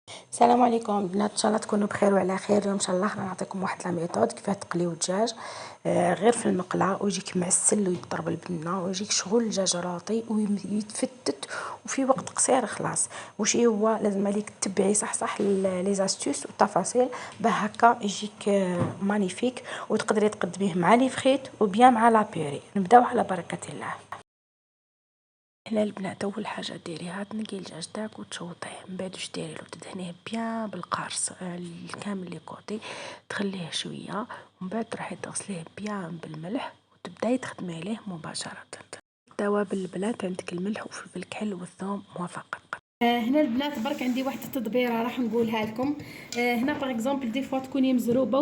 السلام عليكم البنات، ان شاء الله تكونوا بخير وعلى خير. اليوم ان شاء الله راح نعطيكم واحد لا ميثود كيفاه تقليو الدجاج غير في المقله، ويجيك معسل ويضرب البنه، ويجيك شغل الدجاج راطي ويتفتت وفي وقت قصير خلاص. واش هو لازم عليك تتبعي صح لي زاستوس والتفاصيل باه هكا يجيك مانيفيك، وتقدري تقدميه مع لي فريت وبيان مع لا بيوري. نبداو على بركه الله. هنا البنات اول حاجه ديريها تنقي الدجاج تاعك وتشوطيه، من بعد واش ديري له تدهنيه بيان بالقارص كامل لي كوتي، تخليه شويه ومن بعد تروحي تغسليه بيان بالملح وتبداي تخدمي عليه مباشره. التوابل البنات عندك الملح وفلفل الكحل والثوم فقط. هنا البنات برك عندي واحد التدبيره راح نقولها لكم. هنا باغ اكزومبل دي فوا تكوني مزروبه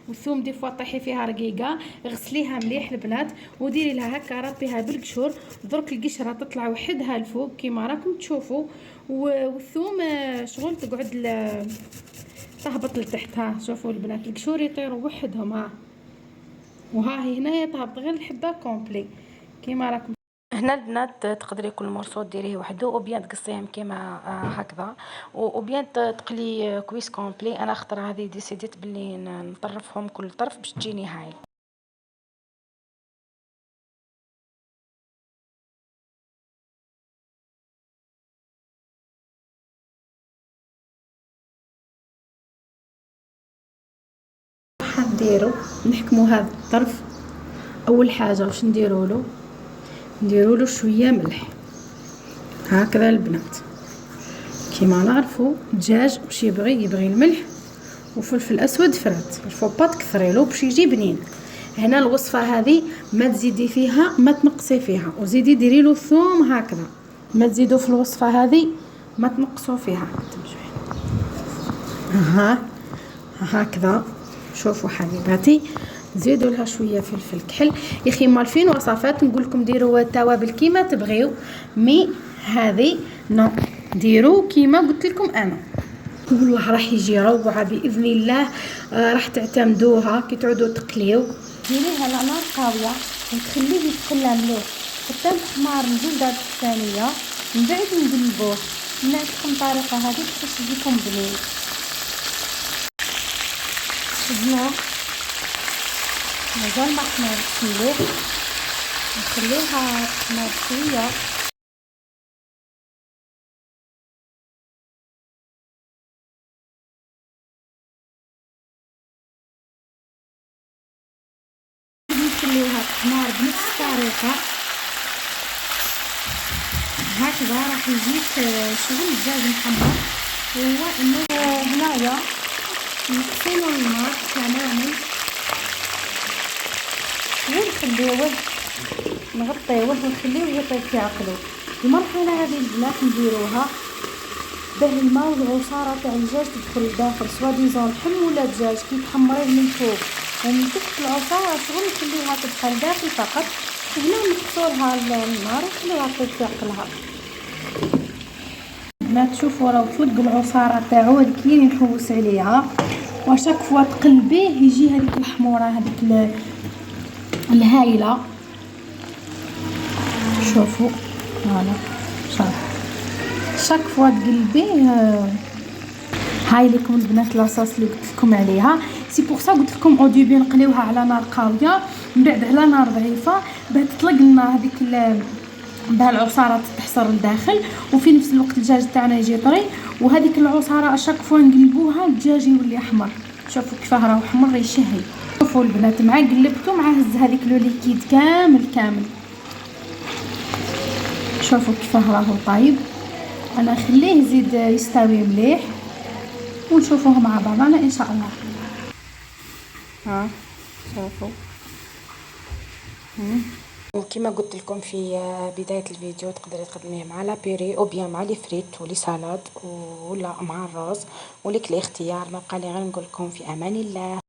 والثوم دي فوا طيحي فيها رقيقه، غسليها مليح البنات وديري لها هكا ربيها بالقشور، درك القشره تطلع وحدها الفوق كيما راكم تشوفوا، والثوم شغل تقعد تهبط لتحت. ها شوفوا البنات القشور يطيروا وحدهم، ها وها هي هنايا تهبط غير الحبه كومبلي كيما راكم. هنا البنات تقدري كل مرصود ديريه وحده وبيان تقصيهم كيما هكذا، وبيان تقلي كويس كومبلي. انا خطر هذه ديسيديت بلي نطرفهم كل طرف باش تجيني هاي. نديرو نحكمو هذا الطرف. اول حاجه واش نديرو له شويه ملح هكذا البنات. كيما نعرفوا الدجاج واش يبغي الملح وفلفل اسود فرات، الفو با تكثري له باش يجي بنين. هنا الوصفه هذه ما تزيدي فيها ما تنقصي فيها، وزيدي ديري له ثوم هكذا، ما تزيدوا في الوصفه هذه ما تنقصوا فيها. هكذا شوفوا حبيباتي، زيدوا لها شويه فلفل كحل. يا اخي مالفين وصفات نقول لكم ديروا التوابل كيما تبغيو، مي هذه نو ديروا كيما قلت لكم انا. والله راح يجي روعه باذن الله. راح تعتمدوها كي تعودوا تقليو. ديريها على نار قويه وتخليه يتقلى مليح حتى الحمار الجلده الثانيه، من بعد نقلبوه. نعطيكم الطريقه هذه باش تجيكم بنين. شدناه مازال ما حمرش مليح، نخليها تحمر شويه. نخليها تحمر بنفس الطريقه هكذا راح يجيك شغل الدجاج محمر. هو انه هنايا نقصيلو النار تماما ونخليوه نغطيوه ونخليوه يطيب في عقله. المرحله هذه البنات نديروها باه الماء والعصاره تاع الدجاج تدخل لداخل، سوا ديزون لحم ولا دجاج كي تحمريه من فوق ومن تحت العصاره شغل نخليوها تدخل داخل فقط. هنا نقصولها النار ونخليوها تطيب في عقلها. ما تشوفوا راه طلق العصاره تاعو كي نحوس عليها، وشاك فوا تقلبيه يجي هذيك الحموره هذيك الهايله. شوفوا هنا شاك فوا تقلبيه هاي لكم البنات لاصوص اللي قلت لكم عليها. سي بور سا قلت لكم او ديبي نقليوها على نار قويه، من بعد على نار ضعيفه باه تطلق لنا هذيك باه العصاره تحصر لداخل وفي نفس الوقت الدجاج تاعنا يجي طري. وهذيك العصاره اشاك فوا نقلبوها الدجاج يولي احمر. شوفوا كيفاه راه حمر يشهي. شوفوا البنات مع قلبتو مع هز هذيك لو ليكيد كامل. شوفوا كيفاه راهو طايب. انا خليه يزيد يستوي مليح ونشوفوه مع بعضنا ان شاء الله. شوفوا وكما قلت لكم في بدايه الفيديو تقدري تقدميه مع لا بيري او بيان مع لي فريت ولي سالاد ولا مع الرز، ولك الاختيار. ما بقى لي غير نقول لكم في امان الله.